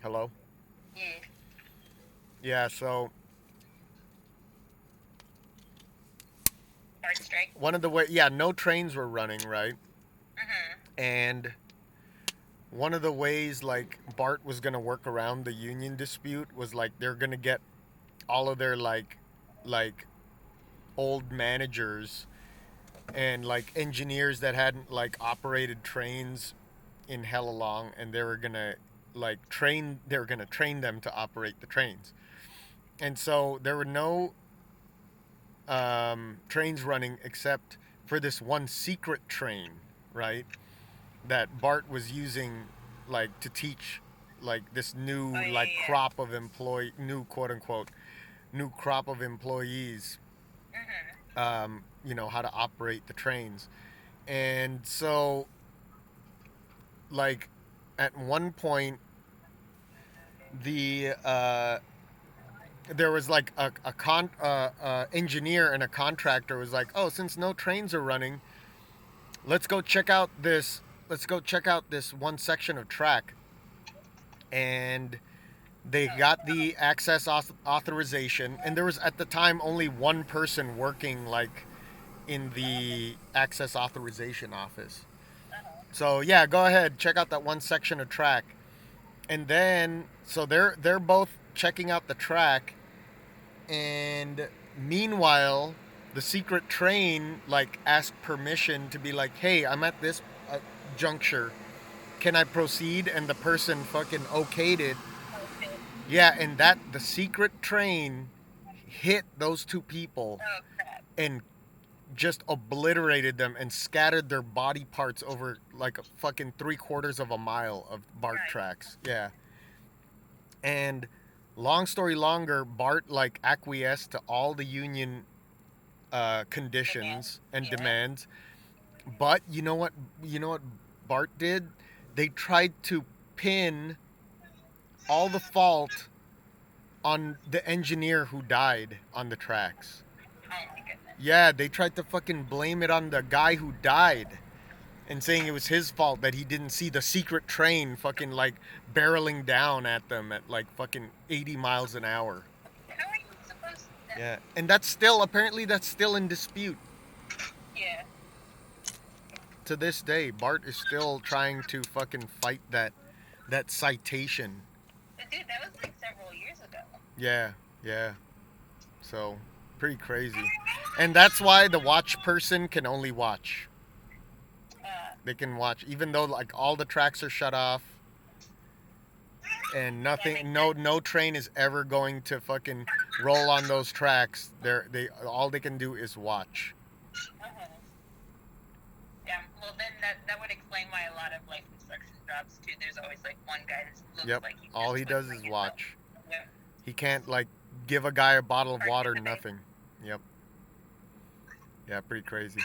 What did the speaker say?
Hello? Yeah. Yeah, so BART strike. one of the way yeah, no trains were running, right? Uh-huh. And one of the ways like BART was going to work around the union dispute was like they're going to get all of their like old managers and like engineers that hadn't like operated trains in hella long, and they were going to train them to operate the trains. And so there were no trains running except for this one secret train, right? That Bart was using like to teach like this Oh new like yeah, crop of employee new quote unquote new crop of employees, yeah. Uh-huh. how to operate the trains. And so like at one point the there was like a engineer and a contractor was like, oh, since no trains are running, let's go check out this one section of track. And they Oh. got the access authorization, and there was at the time only one person working like in the access authorization office. Uh-huh. So yeah, go ahead, check out that one section of track. And then so they're both checking out the track, and meanwhile the secret train like asked permission to be like, hey, I'm at this juncture, can I proceed? And the person fucking okayed it. Oh shit. Yeah, and that the secret train hit those two people Oh crap. and just obliterated them and scattered their body parts over like a fucking 3/4 of a mile of BART Right. tracks. Yeah. And long story longer, BART like acquiesced to all the union Demand. conditions and Yeah. demands. But you know what BART did? They tried to pin all the fault on the engineer who died on the tracks. Oh my goodness. Yeah, they tried to fucking blame it on the guy who died and saying it was his fault that he didn't see the secret train fucking like barreling down at them at like fucking 80 miles an hour. How are you supposed to? Yeah, and that's still in dispute Yeah. to this day. BART is still trying to fucking fight that citation. But dude, that was like several years ago. Yeah, yeah. So, pretty crazy. And that's why the watch person can only watch. Uh, They can watch even though like all the tracks are shut off and that makes nothing, no sense. no train is ever going to fucking roll on those tracks. They all they can do is watch. Uh-huh. Yeah. Well, then that would explain why a lot of like construction jobs too. There's always like one guy that looks Yep. like he All just he looks does like is himself. watch. Yeah. He can't like give a guy a bottle of water, Participate. nothing. Yep. Yeah, pretty crazy.